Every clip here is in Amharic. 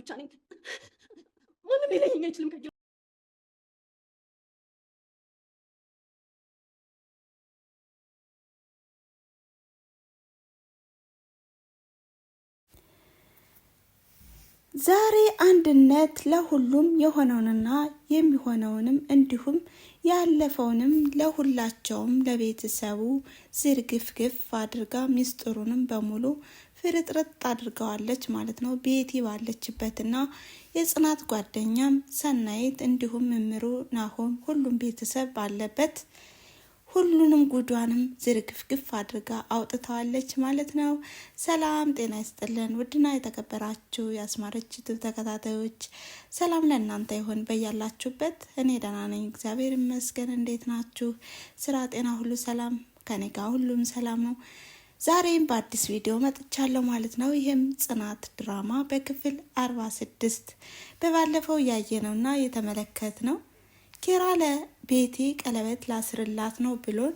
ብቻ ነኝ። ማንም ሊለየኝ አይችልም ከኪራ። ዛሬ አንድነት ለሁሉም የሆነውንና የሚሆነውንም እንዲሁም ያለፈውንም ለሁላቸውም ለቤተሰቡ ዝርግፍግፍ አድርጋ ሚስጥሩንም በሙሉ ፍርጥርጥ አድርገዋለች ማለት ነው። ቤቲ ባለችበትና የጽናት ጓደኛም ሰናይት እንዲሁም መምሩ ናሆም ሁሉም ቤተሰብ ባለበት ሁሉንም ጉዷንም ዝርግፍግፍ አድርጋ አውጥተዋለች ማለት ነው። ሰላም ጤና ይስጥልን ውድና የተከበራችሁ የአስማረች ተከታታዮች ሰላም ለእናንተ ይሁን በያላችሁበት። እኔ ደህና ነኝ እግዚአብሔር ይመስገን። እንዴት ናችሁ? ስራ ጤና ሁሉ ሰላም? ከኔ ጋር ሁሉም ሰላም ነው። ዛሬም በአዲስ ቪዲዮ መጥቻለሁ ማለት ነው። ይህም ጽናት ድራማ በክፍል 46 በባለፈው ያየነውና የተመለከትነው ኪራ ለቤቲ ቀለበት ላስርላት ነው ብሎን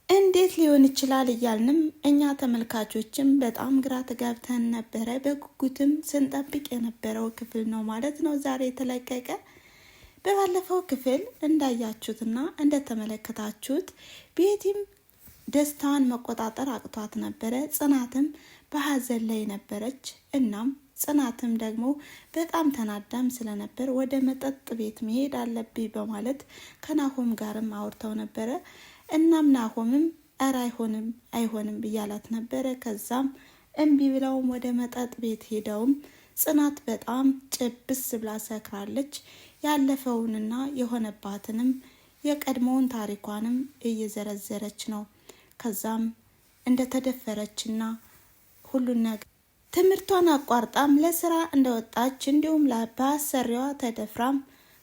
እንዴት ሊሆን ይችላል እያልንም እኛ ተመልካቾችም በጣም ግራ ተጋብተን ነበረ። በጉጉትም ስንጠብቅ የነበረው ክፍል ነው ማለት ነው ዛሬ የተለቀቀ። በባለፈው ክፍል እንዳያችሁትና እንደተመለከታችሁት ቤቲም ደስታዋን መቆጣጠር አቅቷት ነበረ። ጽናትም በሀዘን ላይ ነበረች። እናም ጽናትም ደግሞ በጣም ተናዳም ስለነበር ወደ መጠጥ ቤት መሄድ አለብኝ በማለት ከናሆም ጋርም አውርተው ነበረ። እናም ናሆምም እረ አይሆንም ብያላት ነበረ። ከዛም እምቢ ብለውም ወደ መጠጥ ቤት ሄደውም ጽናት በጣም ጭብስ ብላ ሰክራለች። ያለፈውንና የሆነባትንም የቀድሞውን ታሪኳንም እየዘረዘረች ነው። ከዛም እንደተደፈረችና ሁሉን ነገር ትምህርቷን አቋርጣም ለስራ እንደወጣች እንዲሁም በአሰሪዋ ተደፍራም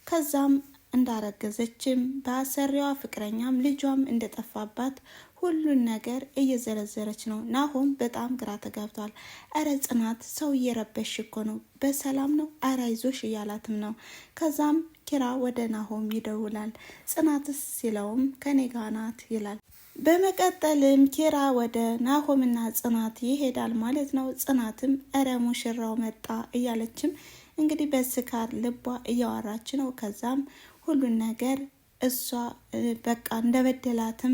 ከዛም እንዳረገዘችም በአሰሪዋ ፍቅረኛም ልጇም እንደጠፋባት ሁሉን ነገር እየዘረዘረች ነው። ናሆም በጣም ግራ ተጋብቷል። አረ ጽናት ሰው እየረበሽ እኮ ነው፣ በሰላም ነው? አረ አይዞሽ እያላትም ነው። ከዛም ኪራ ወደ ናሆም ይደውላል። ጽናትስ ሲለውም ከኔ ጋር ናት ይላል። በመቀጠልም ኪራ ወደ ናሆምና ጽናት ይሄዳል ማለት ነው። ጽናትም እረ ሙሽራው መጣ እያለችም እንግዲህ በስካር ልቧ እያወራች ነው። ከዛም ሁሉን ነገር እሷ በቃ እንደበደላትም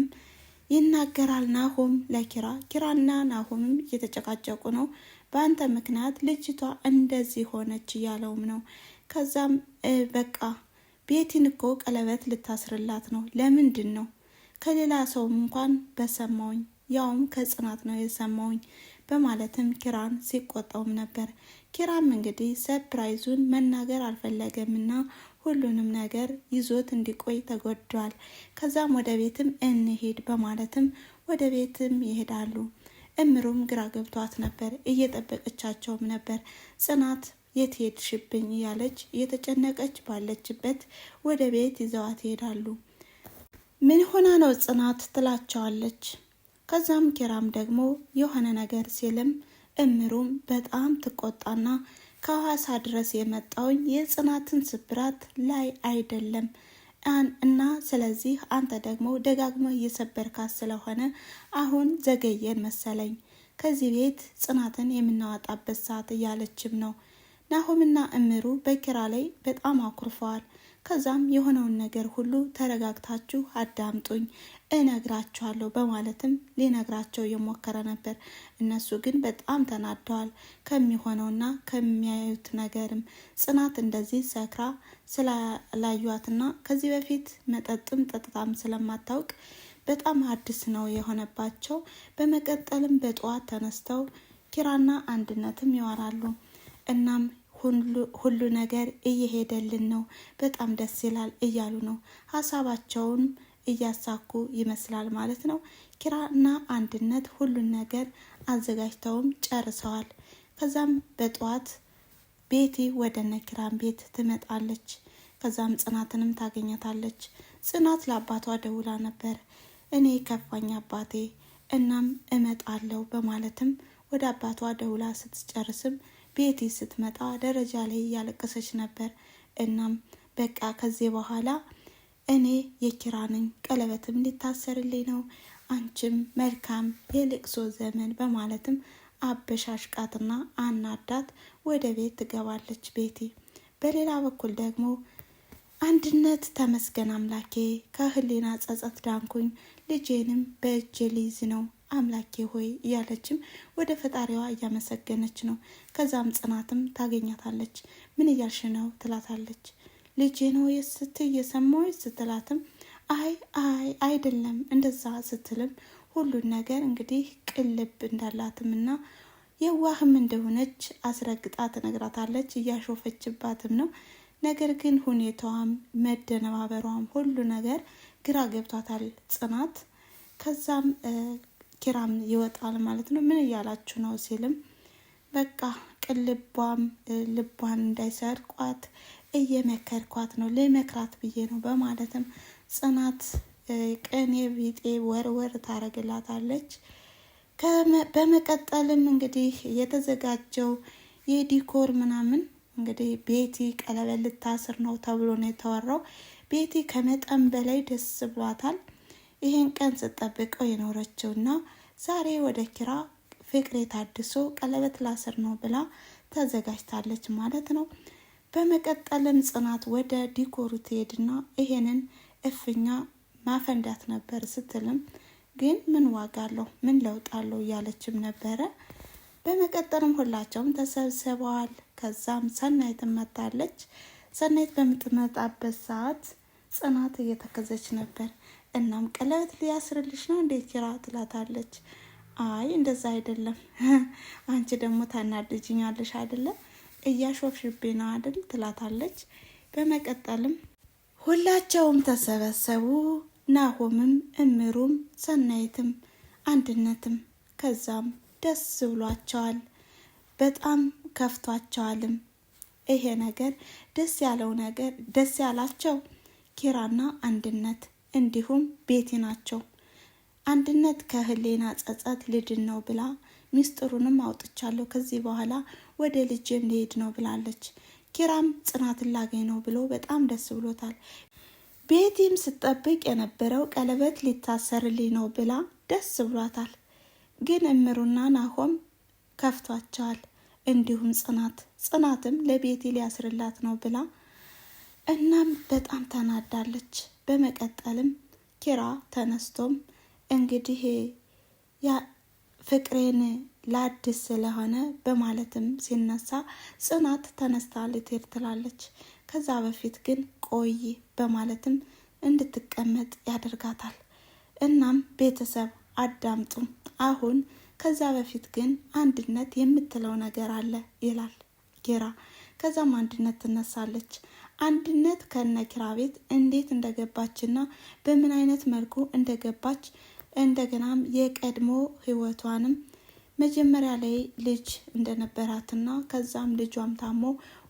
ይናገራል ናሆም ለኪራ። ኪራና ናሆምም እየተጨቃጨቁ ነው። በአንተ ምክንያት ልጅቷ እንደዚህ ሆነች እያለውም ነው። ከዛም በቃ ቤቲን እኮ ቀለበት ልታስርላት ነው፣ ለምንድን ነው ከሌላ ሰውም እንኳን በሰማውኝ ያውም ከጽናት ነው የሰማውኝ በማለትም ኪራን ሲቆጣውም ነበር። ኪራም እንግዲህ ሰርፕራይዙን መናገር አልፈለገምና ሁሉንም ነገር ይዞት እንዲቆይ ተጎዷል። ከዛም ወደ ቤትም እንሄድ በማለትም ወደ ቤትም ይሄዳሉ። እምሩም ግራ ገብቷት ነበር፣ እየጠበቀቻቸውም ነበር። ጽናት የት ሄድሽብኝ እያለች እየተጨነቀች ባለችበት ወደ ቤት ይዘዋት ይሄዳሉ። ምን ሆና ነው ጽናት ትላቸዋለች። ከዛም ኪራም ደግሞ የሆነ ነገር ሲልም እምሩም በጣም ትቆጣና ከሐዋሳ ድረስ የመጣውኝ የጽናትን ስብራት ላይ አይደለም እና ስለዚህ አንተ ደግሞ ደጋግመህ እየሰበርካት ስለሆነ አሁን ዘገየን መሰለኝ ከዚህ ቤት ጽናትን የምናወጣበት ሰዓት እያለችም ነው። ናሆምና እምሩ በኪራ ላይ በጣም አኩርፈዋል። ከዛም የሆነውን ነገር ሁሉ ተረጋግታችሁ አዳምጡኝ እነግራችኋለሁ በማለትም ሊነግራቸው እየሞከረ ነበር። እነሱ ግን በጣም ተናደዋል ከሚሆነውና ከሚያዩት ነገርም። ጽናት እንደዚህ ሰክራ ስላላዩዋትና ከዚህ በፊት መጠጥም ጠጥታም ስለማታውቅ በጣም አዲስ ነው የሆነባቸው። በመቀጠልም በጠዋት ተነስተው ኪራና አንድነትም ያወራሉ። እናም ሁሉ ነገር እየሄደልን ነው፣ በጣም ደስ ይላል እያሉ ነው። ሀሳባቸውን እያሳኩ ይመስላል ማለት ነው። ኪራና አንድነት ሁሉን ነገር አዘጋጅተውም ጨርሰዋል። ከዛም በጠዋት ቤቲ ወደ ነኪራን ቤት ትመጣለች። ከዛም ጽናትንም ታገኘታለች። ጽናት ለአባቷ ደውላ ነበር። እኔ ከፋኝ አባቴ፣ እናም እመጣለሁ በማለትም ወደ አባቷ ደውላ ስትጨርስም ቤቲ ስትመጣ ደረጃ ላይ እያለቀሰች ነበር። እናም በቃ ከዚህ በኋላ እኔ የኪራ ነኝ፣ ቀለበትም ሊታሰርልኝ ነው፣ አንቺም መልካም የልቅሶ ዘመን በማለትም አበሻሽቃትና አናዳት ወደ ቤት ትገባለች ቤቲ። በሌላ በኩል ደግሞ አንድነት ተመስገን አምላኬ ከህሊና ጸጸት ዳንኩኝ፣ ልጄንም በእጄ ሊይዝ ነው አምላኬ ሆይ እያለችም ወደ ፈጣሪዋ እያመሰገነች ነው። ከዛም ጽናትም ታገኛታለች። ምን እያልሽ ነው ትላታለች። ልጄ ነው ስትይ እየሰማሁሽ ስትላትም አይ አይደለም እንደዛ ስትልም ሁሉን ነገር እንግዲህ ቅልብ እንዳላትም እና የዋህም እንደሆነች አስረግጣ ትነግራታለች። እያሾፈችባትም ነው። ነገር ግን ሁኔታዋም መደነባበሯም ሁሉ ነገር ግራ ገብቷታል ጽናት። ከዛም ኪራም ይወጣል ማለት ነው። ምን እያላችሁ ነው ሲልም በቃ ቅልቧም ልቧን እንዳይሰርቋት እየመከርኳት ነው፣ ልመክራት ብዬ ነው በማለትም ጽናት ቅኔ ቢጤ ወርወር ታረግላታለች። በመቀጠልም እንግዲህ የተዘጋጀው የዲኮር ምናምን እንግዲህ ቤቲ ቀለበት ልታስር ነው ተብሎ ነው የተወራው። ቤቲ ከመጠን በላይ ደስ ብሏታል። ይሄን ቀን ስጠብቀው የኖረችውና ዛሬ ወደ ኪራ ፍቅሬ ታድሶ ቀለበት ላስር ነው ብላ ተዘጋጅታለች ማለት ነው። በመቀጠልም ጽናት ወደ ዲኮሩ ትሄድና ይሄንን እፍኛ ማፈንዳት ነበር ስትልም ግን ምን ዋጋ አለው ምን ለውጥ አለው እያለችም ነበረ። በመቀጠልም ሁላቸውም ተሰብስበዋል። ከዛም ሰናይት መጣለች። ሰናይት በምትመጣበት ሰዓት ጽናት እየተከዘች ነበር። እናም ቀለበት ሊያስርልሽ ነው እንዴ ኪራ ትላታለች። አይ እንደዛ አይደለም አንቺ ደግሞ ታናድጅኛለሽ አይደለም እያሾፍሽብኝ ነው አይደል ትላታለች። በመቀጠልም ሁላቸውም ተሰበሰቡ። ናሆምም እምሩም ሰናይትም አንድነትም። ከዛም ደስ ብሏቸዋል፣ በጣም ከፍቷቸዋልም። ይሄ ነገር ደስ ያላቸው ኪራና አንድነት እንዲሁም ቤቲ ናቸው። አንድነት ከህሊና ጸጸት ልድን ነው ብላ ሚስጥሩንም አውጥቻለሁ ከዚህ በኋላ ወደ ልጄም ሊሄድ ነው ብላለች። ኪራም ጽናትን ላገኝ ነው ብሎ በጣም ደስ ብሎታል። ቤቲም ስጠብቅ የነበረው ቀለበት ሊታሰርልኝ ነው ብላ ደስ ብሏታል። ግን እምሩና ናሆም ከፍቷቸዋል። እንዲሁም ጽናትም ለቤቲ ሊያስርላት ነው ብላ እናም በጣም ተናዳለች። በመቀጠልም ኪራ ተነስቶም እንግዲህ ያ ፍቅሬን ላድስ ስለሆነ በማለትም ሲነሳ ጽናት ተነስታ ልትሄድ ትላለች። ከዛ በፊት ግን ቆይ በማለትም እንድትቀመጥ ያደርጋታል። እናም ቤተሰብ አዳምጡ አሁን ከዛ በፊት ግን አንድነት የምትለው ነገር አለ ይላል ኪራ። ከዛም አንድነት ትነሳለች። አንድነት ከነ ኪራ ቤት እንዴት እንደገባችና በምን አይነት መልኩ እንደገባች እንደገናም የቀድሞ ህይወቷንም መጀመሪያ ላይ ልጅ እንደነበራትና ከዛም ልጇም ታሞ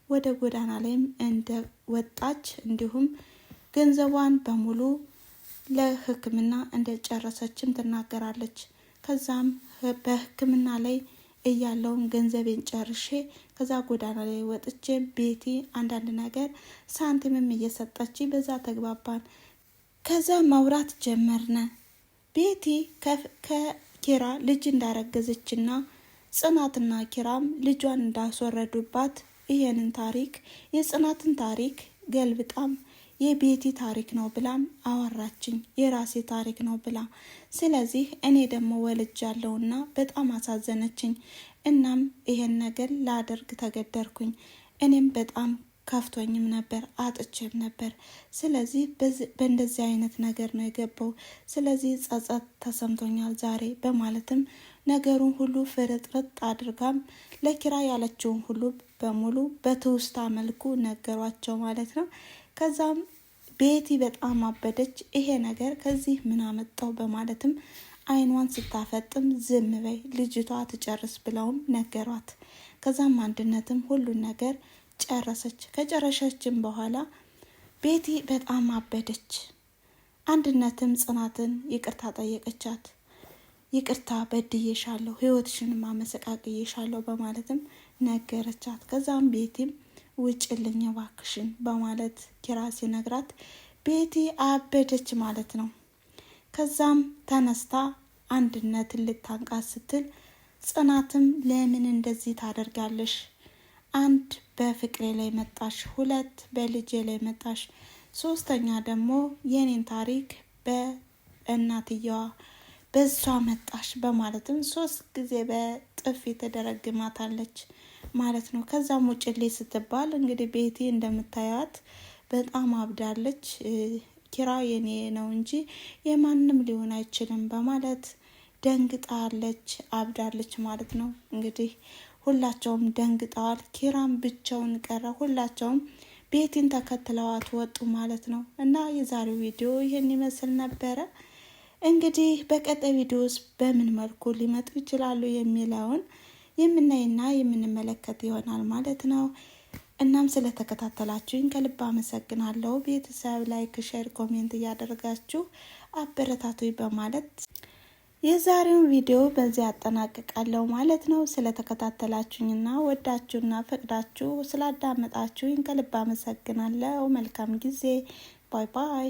ወደ ጎዳና ላይም እንደወጣች እንዲሁም ገንዘቧን በሙሉ ለሕክምና እንደጨረሰችም ትናገራለች። ከዛም በሕክምና ላይ እያለውን ገንዘቤን ጨርሼ ከዛ ጎዳና ላይ ወጥቼ ቤቲ አንዳንድ ነገር ሳንቲምም እየሰጠች በዛ ተግባባን። ከዛ ማውራት ጀመርነ። ቤቲ ከኪራ ልጅ እንዳረገዘችና ጽናትና ኪራም ልጇን እንዳስወረዱባት ይሄንን ታሪክ የጽናትን ታሪክ ገልብጣም የቤቲ ታሪክ ነው ብላም አወራችኝ፣ የራሴ ታሪክ ነው ብላ። ስለዚህ እኔ ደግሞ ወልጃለሁና በጣም አሳዘነችኝ። እናም ይሄን ነገር ላደርግ ተገደርኩኝ። እኔም በጣም ከፍቶኝም ነበር፣ አጥቼም ነበር። ስለዚህ በእንደዚህ አይነት ነገር ነው የገባው። ስለዚህ ጸጸት ተሰምቶኛል ዛሬ በማለትም ነገሩን ሁሉ ፍርጥርጥ አድርጋም ለኪራ ያለችውን ሁሉ በሙሉ በትውስታ መልኩ ነገሯቸው ማለት ነው። ከዛም ቤቲ በጣም አበደች። ይሄ ነገር ከዚህ ምን አመጣው በማለትም አይኗን ስታፈጥም ዝም በይ ልጅቷ ትጨርስ ብለውም ነገሯት። ከዛም አንድነትም ሁሉን ነገር ጨረሰች። ከጨረሰችም በኋላ ቤቲ በጣም አበደች። አንድነትም ጽናትን ይቅርታ ጠየቀቻት። ይቅርታ በድዬሻለሁ፣ ህይወትሽንም አመሰቃቅዬሻለሁ በማለትም ነገረቻት። ከዛም ቤቲም ውጭልኝ እባክሽን በማለት ኪራ ሲነግራት ቤቲ አበደች ማለት ነው። ከዛም ተነስታ አንድነትን ልታንቃት ስትል ጽናትም ለምን እንደዚህ ታደርጋለሽ? አንድ በፍቅሬ ላይ መጣሽ፣ ሁለት በልጄ ላይ መጣሽ፣ ሶስተኛ ደግሞ የኔን ታሪክ በእናትየዋ በሷ መጣሽ በማለትም 3 ጊዜ በጥፊ ተደረግማታለች ማለት ነው። ከዛም ውጭልኝ ስትባል እንግዲህ ቤቲ እንደምታያት በጣም አብዳለች። ኪራ የኔ ነው እንጂ የማንም ሊሆን አይችልም በማለት ደንግጣለች፣ አብዳለች ማለት ነው። እንግዲህ ሁላቸውም ደንግጠዋል። ኪራም ብቻውን ቀረ። ሁላቸውም ቤቲን ተከትለዋት ወጡ ማለት ነው። እና የዛሬው ቪዲዮ ይህን ይመስል ነበረ። እንግዲህ በቀጣይ ቪዲዮስ በምን መልኩ ሊመጡ ይችላሉ የሚለውን የምናይና የምንመለከት ይሆናል ማለት ነው። እናም ስለተከታተላችሁኝ ከልብ አመሰግናለሁ። ቤተሰብ ላይክ፣ ሼር፣ ኮሜንት እያደረጋችሁ አበረታቱኝ በማለት የዛሬውን ቪዲዮ በዚህ አጠናቅቃለሁ ማለት ነው። ስለተከታተላችሁኝና ወዳችሁና ፈቅዳችሁ ስላዳመጣችሁኝ ከልብ አመሰግናለሁ። መልካም ጊዜ። ባይ ባይ።